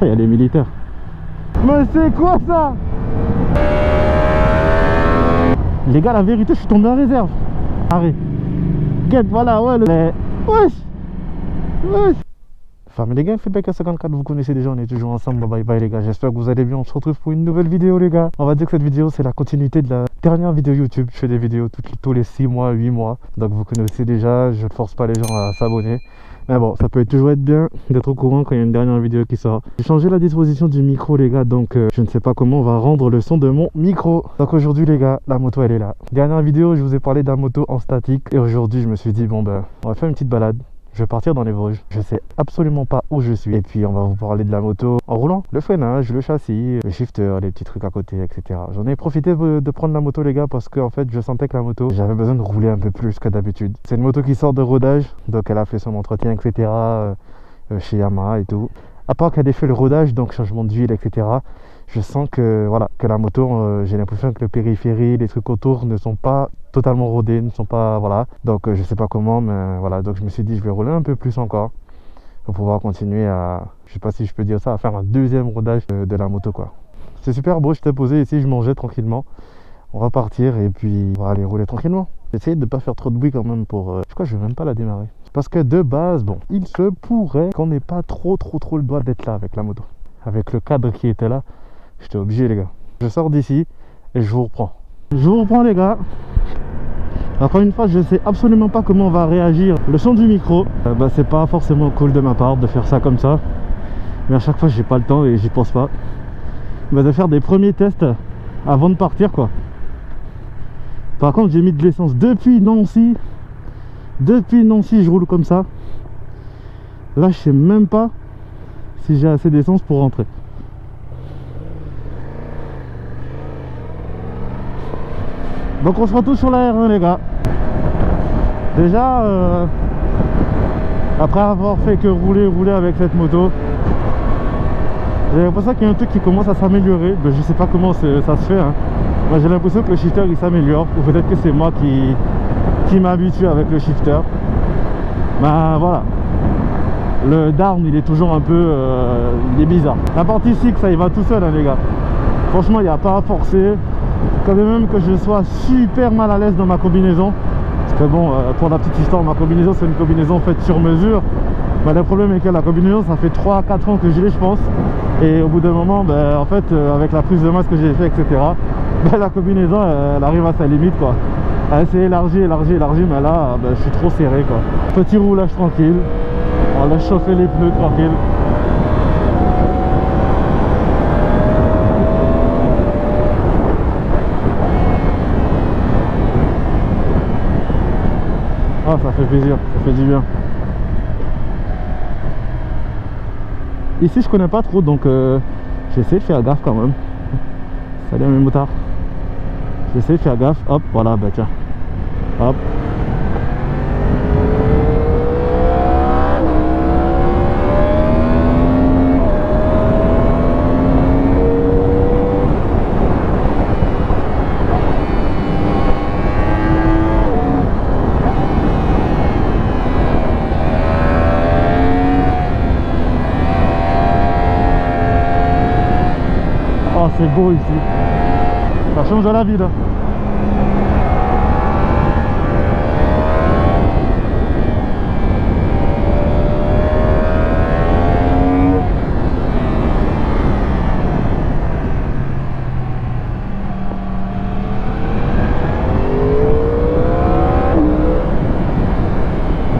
Il y a les militaires. Mais c'est quoi ça? Les gars, la vérité, je suis tombé en réserve. Arrête. Get, voilà, ouais, wesh. Wesh. Enfin, mais les gars, Feedback à 54, vous connaissez déjà, on est toujours ensemble. Bye bye les gars, j'espère que vous allez bien. On se retrouve pour une nouvelle vidéo les gars. On va dire que cette vidéo c'est la continuité de la dernière vidéo YouTube. Je fais des vidéos tous les 6 mois, 8 mois. Donc vous connaissez déjà, je ne force pas les gens à s'abonner. Mais bon, ça peut toujours être bien d'être au courant quand il y a une dernière vidéo qui sort. J'ai changé la disposition du micro les gars, donc je ne sais pas comment on va rendre le son de mon micro. Donc aujourd'hui les gars, la moto elle est là. Dernière vidéo, je vous ai parlé d'un moto en statique. Et aujourd'hui je me suis dit bon ben, on va faire une petite balade. Je vais partir dans les Vosges, je sais absolument pas où je suis. Et puis on va vous parler de la moto en roulant. Le freinage, le châssis, le shifter, les petits trucs à côté, etc. J'en ai profité de prendre la moto les gars parce que en fait je sentais que la moto, j'avais besoin de rouler un peu plus que d'habitude. C'est une moto qui sort de rodage, donc elle a fait son entretien, etc. Chez Yamaha et tout. À part qu'elle a fait le rodage, donc changement d'huile, etc. Je sens que voilà, que la moto, j'ai l'impression que le périphérie, les trucs autour ne sont pas totalement rodés, ne sont pas, voilà. Donc je sais pas comment, mais voilà. Donc je me suis dit, je vais rouler un peu plus encore pour pouvoir continuer à, je sais pas si je peux dire ça, à faire un deuxième rodage de la moto quoi. C'est super beau, j'étais posé ici, je mangeais tranquillement. On va partir et puis on va aller rouler tranquillement. J'essaie de ne pas faire trop de bruit quand même pour, je crois que je vais même pas la démarrer. Parce que de base, bon, il se pourrait qu'on n'ait pas trop le droit d'être là avec la moto. Avec le cadre qui était là, j'étais obligé les gars. Je sors d'ici et je vous reprends. Je vous reprends les gars. Encore une fois, je sais absolument pas comment va réagir le son du micro. C'est pas forcément cool de ma part de faire ça comme ça. Mais à chaque fois, j'ai pas le temps et j'y pense pas. De faire des premiers tests avant de partir quoi. Par contre, j'ai mis de l'essence depuis Nancy. Depuis Nancy, je roule comme ça. Là, je sais même pas si j'ai assez d'essence pour rentrer. Donc on se retrouve sur la R1 les gars. Déjà après avoir fait que rouler avec cette moto, j'ai l'impression qu'il y a un truc qui commence à s'améliorer. Je sais pas comment ça se fait hein. Moi j'ai l'impression que le shifter il s'améliore. Ou peut-être que c'est moi qui m'habitue avec le shifter. Ben voilà. Le down il est toujours un peu il est bizarre. La partie 6 ça y va tout seul hein, les gars. Franchement il n'y a pas à forcer. Quand même que je sois super mal à l'aise dans ma combinaison. Parce que bon, pour la petite histoire, ma combinaison c'est une combinaison faite sur mesure. Mais le problème est que la combinaison ça fait 3-4 ans que je l'ai je pense. Et au bout d'un moment, ben, en fait avec la prise de masse que j'ai fait etc. Ben, la combinaison elle arrive à sa limite quoi. Elle s'est élargie, mais là ben, je suis trop serré quoi. Petit roulage tranquille. On laisse chauffer les pneus tranquille. Ah, ça fait plaisir, ça fait du bien. Ici je connais pas trop donc j'essaie de faire gaffe quand même. Salut mes motards. J'essaie de faire gaffe, hop, voilà, bah tiens. Hop. C'est beau ici, ça change de la vie là.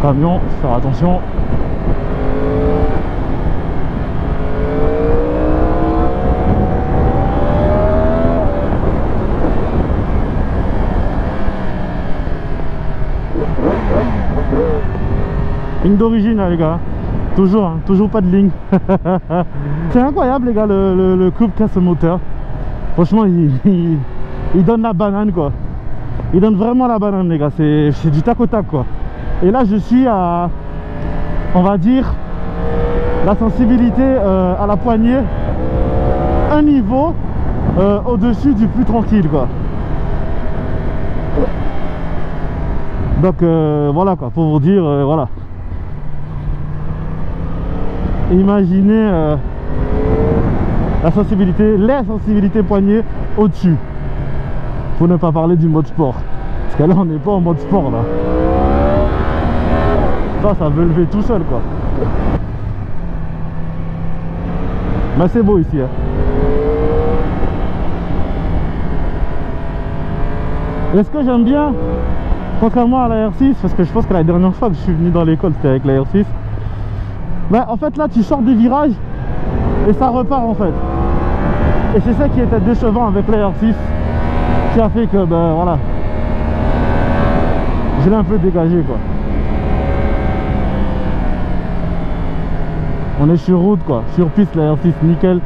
Camion, faire attention. Ligne d'origine là les gars, toujours pas de ligne. C'est incroyable les gars le couple qu'a ce moteur. Franchement il donne la banane quoi. Il donne vraiment la banane les gars, c'est du tac au tac quoi. Et là je suis à, on va dire, la sensibilité à la poignée un niveau au-dessus du plus tranquille quoi. Donc voilà quoi, pour vous dire voilà. Imaginez la sensibilité, les sensibilités poignées au-dessus. Pour ne pas parler du mode sport. Parce que là, on n'est pas en mode sport, là. Ça veut lever tout seul, quoi. Mais c'est beau ici, hein. Et ce que j'aime bien, contrairement à la R6, parce que je pense que la dernière fois que je suis venu dans l'école, c'était avec la R6. Ben, en fait, là, tu sors des virages et ça repart, en fait. Et c'est ça qui était décevant avec la R6, qui a fait que, ben voilà, je l'ai un peu dégagé, quoi. On est sur route, quoi, sur piste, la R6 nickel,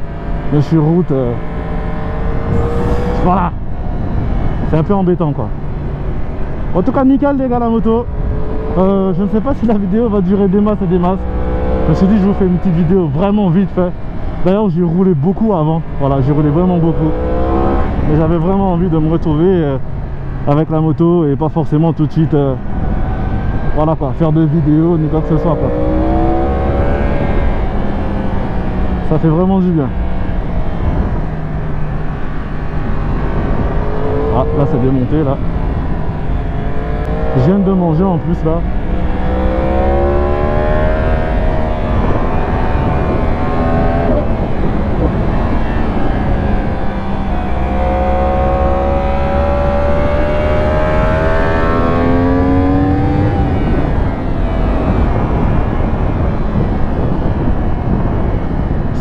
mais sur route, voilà, c'est un peu embêtant, quoi. En tout cas, nickel les gars, la moto. Je ne sais pas si la vidéo va durer des masses et des masses. Je me suis dit je vous fais une petite vidéo vraiment vite fait. D'ailleurs j'ai roulé beaucoup avant, voilà, j'ai roulé vraiment beaucoup, mais j'avais vraiment envie de me retrouver avec la moto et pas forcément tout de suite voilà quoi, faire de vidéos ni quoi que ce soit, quoi. Ça fait vraiment du bien. Ah là c'est démonté là. Je viens de manger en plus là.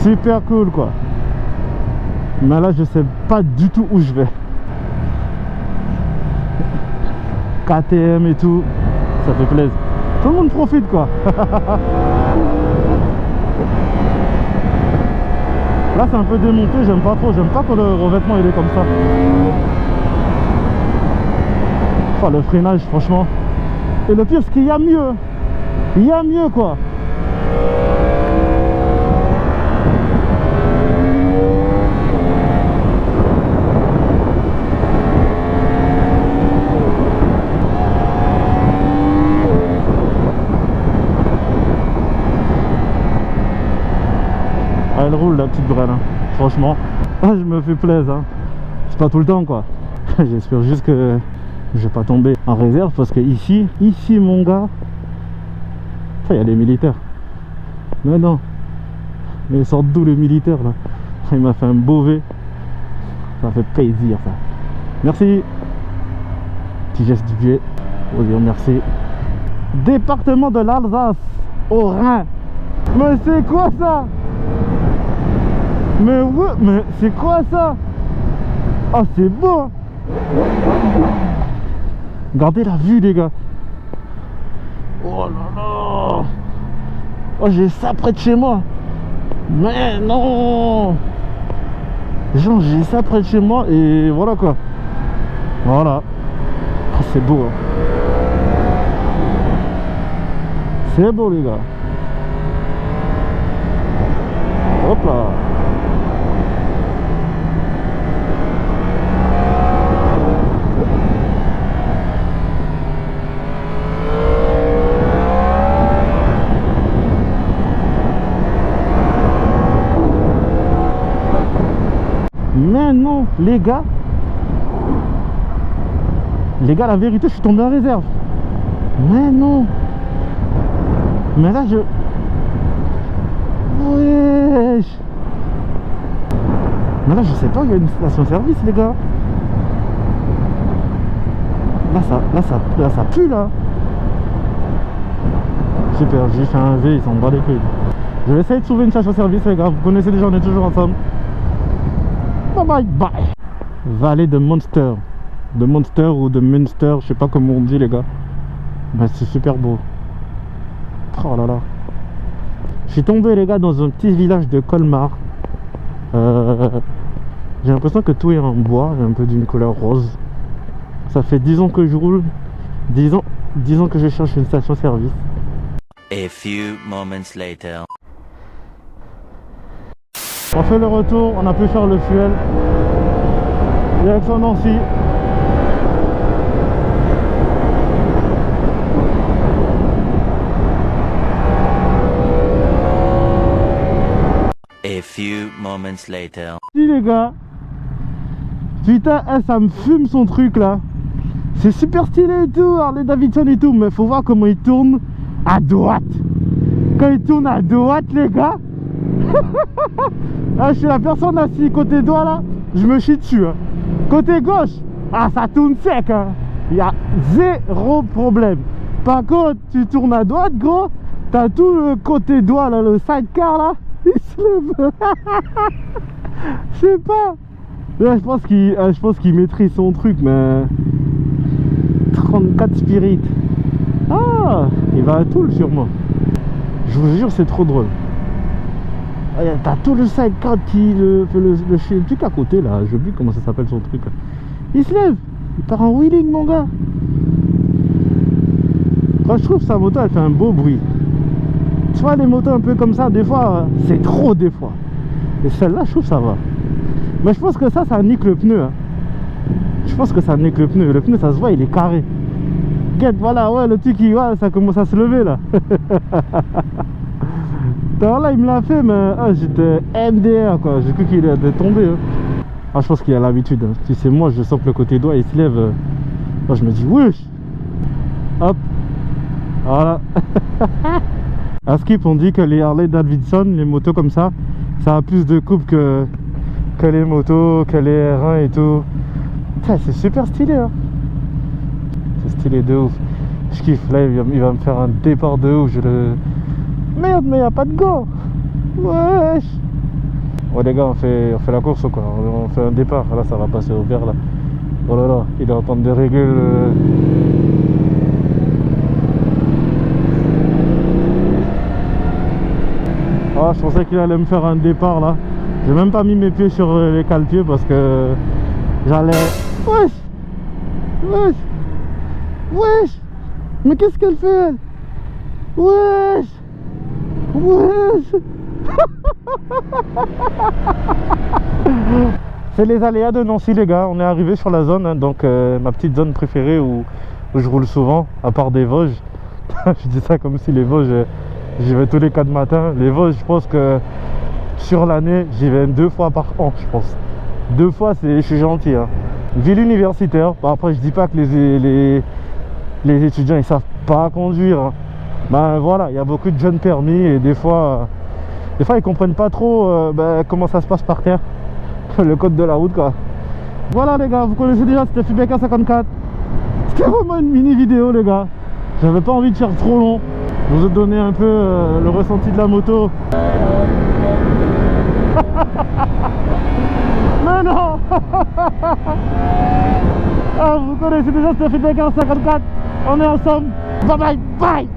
Super cool quoi. Mais là je sais pas du tout où je vais. KTM et tout, ça fait plaisir. Tout le monde profite quoi. Là c'est un peu démonté, j'aime pas trop, j'aime pas que le revêtement il est comme ça. Enfin le freinage franchement. Et le pire c'est qu'il y a mieux. Il y a mieux quoi. Elle roule la petite brêle, hein. Franchement, je me fais plaisir, hein. C'est pas tout le temps quoi. J'espère juste que je vais pas tomber en réserve parce que ici mon gars, il y a des militaires. Mais non, mais ils sortent d'où les militaires là? Il m'a fait un beau V. Ça fait plaisir ça. Merci. Petit geste du pied pour dire merci. Département de l'Alsace, au Rhin. Mais c'est quoi ça? Mais ouais, mais c'est quoi ça? Ah c'est beau. Regardez la vue les gars. Oh là là. Oh j'ai ça près de chez moi. Mais non. Genre j'ai ça près de chez moi et voilà quoi. Voilà. Oh, c'est beau hein. C'est beau les gars. Hop là. Mais non, les gars, la vérité, je suis tombé en réserve. Mais non. Mais là, je... Wesh. Mais là, je sais pas, il y a une station-service, les gars. Là, ça pue, là. Super, j'ai fait un V, ils s'en bat les couilles. Je vais essayer de trouver une station-service, les gars. Vous connaissez déjà, on est toujours ensemble. Bye bye bye. Vallée de Monster. De Monster ou de Münster, je sais pas comment on dit les gars. Ben c'est super beau. Oh là là. Je suis tombé les gars dans un petit village de Colmar. J'ai l'impression que tout est en bois, un peu d'une couleur rose. Ça fait 10 ans que je roule. 10 ans que je cherche une station service. A few moments later. On fait le retour, on a pu faire le fuel. Direction Nancy. A few moments later. Si les gars. Putain, ça me fume son truc là. C'est super stylé et tout, Harley Davidson et tout, mais faut voir comment il tourne à droite. Quand il tourne à droite, les gars. Ah, je suis la personne assise côté droit là, je me chie dessus. Hein. Côté gauche, ah ça tourne sec. Hein. Il y a zéro problème. Par contre, tu tournes à droite, gros, t'as tout le côté droit là, le sidecar là, il se lève. Je sais pas. Là, je pense qu'il maîtrise son truc, mais 34 Spirit. Ah, il va à Toul sûrement. Je vous jure, c'est trop drôle. Ah, t'as tout le sidecar qui le truc à côté là. Je sais plus comment ça s'appelle son truc. Il se lève, il part en wheeling, mon gars. Quand je trouve sa moto, elle fait un beau bruit. Tu vois, les motos un peu comme ça, des fois, c'est trop des fois. Et celle-là, je trouve ça va. Mais je pense que ça nique le pneu. Hein. Je pense que ça nique le pneu. Le pneu, ça se voit, il est carré. Guette, voilà, ouais, le truc, ouais, ça commence à se lever là. Alors là, il me l'a fait, mais j'étais MDR quoi. J'ai cru qu'il allait tomber. Hein. Ah, je pense qu'il a l'habitude. Hein. Tu sais, moi, je sens que le côté droit, il se lève. Moi, je me dis, wesh. Hop. Voilà. À Skip, on dit que les Harley Davidson, les motos comme ça a plus de coupe que les motos, que les R1 et tout. C'est super stylé. Hein. C'est stylé de ouf. Je kiffe. Là, il va me faire un départ de ouf. Merde, mais il n'y a pas de go. Wesh. Ouais les gars, on fait la course ou quoi. On fait un départ. Là, ça va passer au vert là. Oh là là, il est en train de régler le... Ah, je pensais qu'il allait me faire un départ là. J'ai même pas mis mes pieds sur les cale-pieds parce que j'allais... Wesh. Wesh. Wesh. Mais qu'est-ce qu'elle fait elle? Wesh. Wesh. C'est les aléas de Nancy les gars. On est arrivé sur la zone hein, donc ma petite zone préférée où je roule souvent, à part des Vosges. Je dis ça comme si les Vosges j'y vais tous les 4 matins. Les Vosges, je pense que sur l'année j'y vais 2 fois par an, je pense. 2 fois, je suis gentil hein. Ville universitaire. Bon, après je dis pas que les étudiants ils savent pas conduire hein. Ben voilà, il y a beaucoup de jeunes permis et des fois ils comprennent pas trop comment ça se passe par terre. Le code de la route quoi. Voilà les gars, vous connaissez déjà, c'était Fubeka 54. C'était vraiment une mini vidéo les gars. J'avais pas envie de faire trop long. Je vous ai donné un peu le ressenti de la moto. Mais non. Ah, vous connaissez déjà, c'était Fubeka 54. On est ensemble. Bye bye bye.